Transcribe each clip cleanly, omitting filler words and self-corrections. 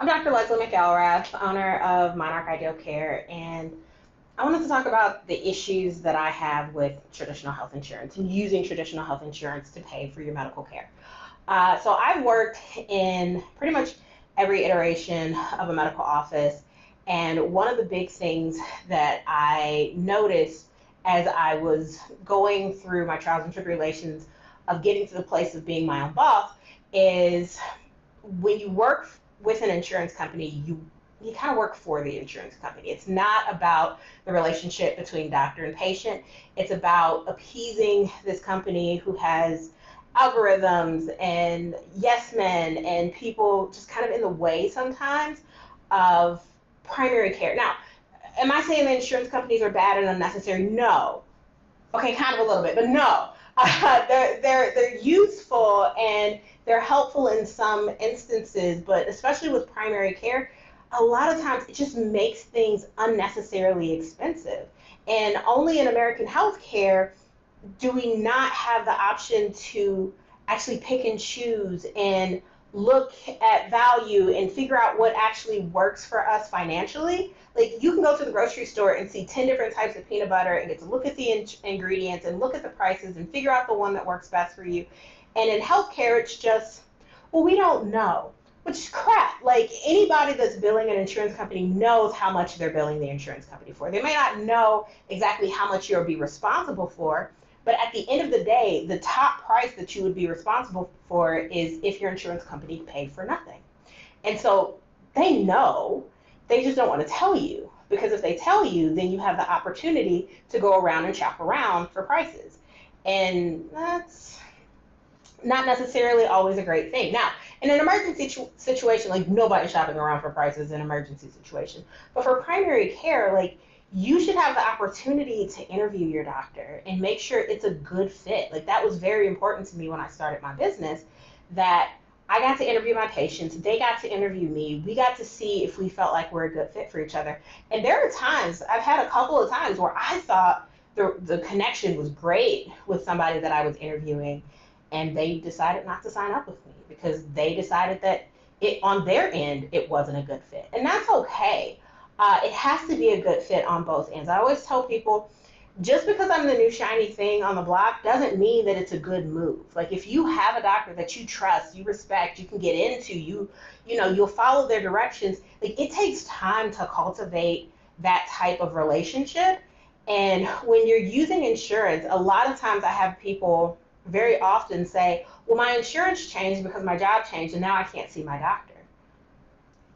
I'm Dr. Leslie McElrath, owner of Monarch Ideal Care, and I wanted to talk about the issues that I have with traditional health insurance and using traditional health insurance to pay for your medical care. So I've worked in pretty much every iteration of a medical office, and one of the big things that I noticed as I was going through my trials and tribulations of getting to the place of being my own boss is when you work with an insurance company, you kind of work for the insurance company. It's not about the relationship between doctor and patient. It's about appeasing this company who has algorithms and yes men and people just kind of in the way sometimes of primary care. Now, am I saying the insurance companies are bad and unnecessary? No. Okay, kind of a little bit, but no. They're useful and they're helpful in some instances, but especially with primary care, a lot of times it just makes things unnecessarily expensive. And only in American healthcare do we not have the option to actually pick and choose and look at value and figure out what actually works for us financially. Like, you can go to the grocery store and see 10 different types of peanut butter and get to look at the ingredients and look at the prices and figure out the one that works best for you. And in healthcare, it's just, well, we don't know, which is crap. Like, anybody that's billing an insurance company knows how much they're billing the insurance company for. They may not know exactly how much you'll be responsible for, but at the end of the day, the top price that you would be responsible for is if your insurance company paid for nothing. And so they know, they just don't want to tell you, because if they tell you, then you have the opportunity to go around and shop around for prices. And that's not necessarily always a great thing. Now, in an emergency situation, like, nobody's shopping around for prices in an emergency situation. But for primary care, like, you should have the opportunity to interview your doctor and make sure it's a good fit. Like, that was very important to me when I started my business, that I got to interview my patients, they got to interview me, we got to see if we felt like we're a good fit for each other. And there are times, I've had a couple of times where I thought the connection was great with somebody that I was interviewing, and they decided not to sign up with me because they decided that on their end, it wasn't a good fit. And that's okay. It has to be a good fit on both ends. I always tell people, just because I'm the new shiny thing on the block doesn't mean that it's a good move. Like, if you have a doctor that you trust, you respect, you can get into, you'll follow their directions. Like, it takes time to cultivate that type of relationship. And when you're using insurance, a lot of times I have people very often say, well, my insurance changed because my job changed and now I can't see my doctor.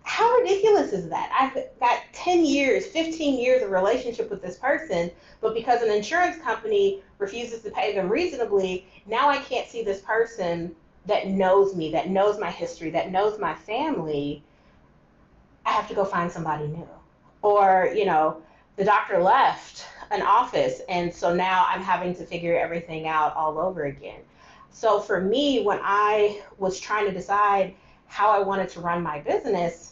How ridiculous is that? I've got 10 years, 15 years of relationship with this person, but because an insurance company refuses to pay them reasonably, now I can't see this person that knows me, that knows my history, that knows my family. I have to go find somebody new. Or, the doctor left an office, and so now I'm having to figure everything out all over again. So for me, when I was trying to decide how I wanted to run my business,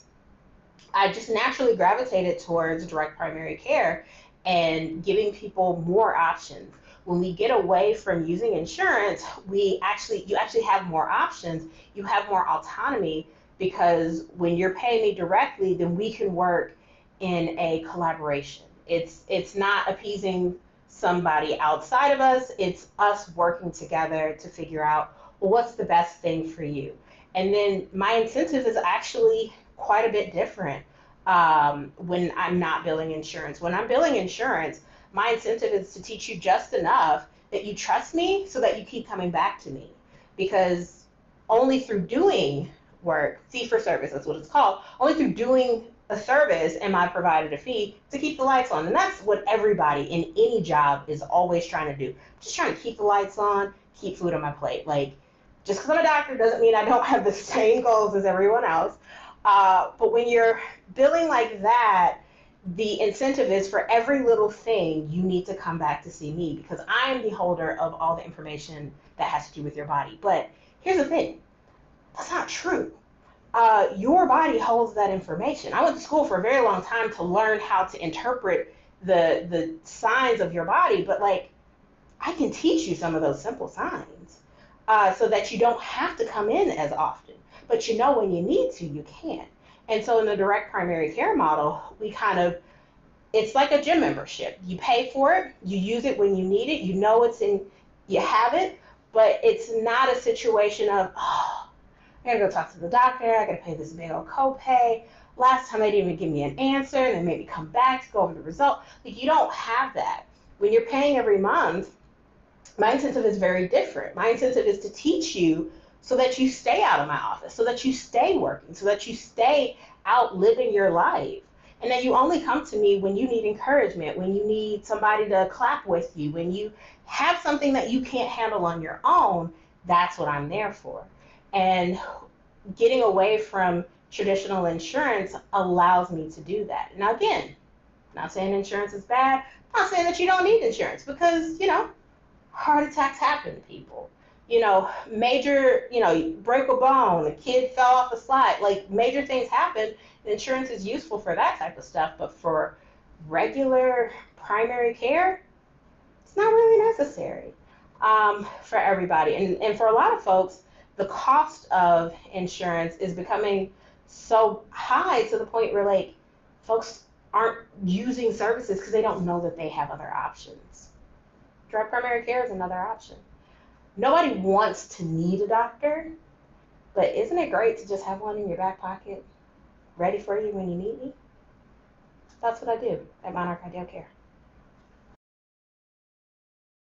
I just naturally gravitated towards direct primary care and giving people more options. When we get away from using insurance, you actually have more options. You have more autonomy, because when you're paying me directly, then we can work in a collaboration. It's not appeasing somebody outside of us. It's us working together to figure out, well, what's the best thing for you. And then my incentive is actually quite a bit different when I'm not billing insurance. When I'm billing insurance, my incentive is to teach you just enough that you trust me so that you keep coming back to me. Because only through doing work, fee for service, that's what it's called, only through doing a service am I provided a fee to keep the lights on. And that's what everybody in any job is always trying to do. Just trying to keep the lights on, keep food on my plate. Like, just because I'm a doctor doesn't mean I don't have the same goals as everyone else. But when you're billing like that, the incentive is for every little thing you need to come back to see me, because I am the holder of all the information that has to do with your body. But here's the thing, that's not true. Your body holds that information. I went to school for a very long time to learn how to interpret the signs of your body, but like, I can teach you some of those simple signs so that you don't have to come in as often. But when you need to, you can. And so in the direct primary care model, it's like a gym membership. You pay for it, you use it when you need it, you know you have it, but it's not a situation of, oh, I gotta go talk to the doctor, I gotta pay this big old copay. Last time they didn't even give me an answer, and they made me come back to go over the result. Like, you don't have that. When you're paying every month, my incentive is very different. My incentive is to teach you so that you stay out of my office, so that you stay working, so that you stay out living your life. And that you only come to me when you need encouragement, when you need somebody to clap with you, when you have something that you can't handle on your own. That's what I'm there for. And getting away from traditional insurance allows me to do that. Now, again, not saying insurance is bad, not saying that you don't need insurance, because, heart attacks happen to people. Major, you break a bone, a kid fell off a slide, like major things happen. Insurance is useful for that type of stuff, but for regular primary care, it's not really necessary for everybody. And for a lot of folks, the cost of insurance is becoming so high to the point where, like, folks aren't using services because they don't know that they have other options. Direct primary care is another option. Nobody wants to need a doctor, but isn't it great to just have one in your back pocket, ready for you when you need me? That's what I do at Monarch Ideal Care.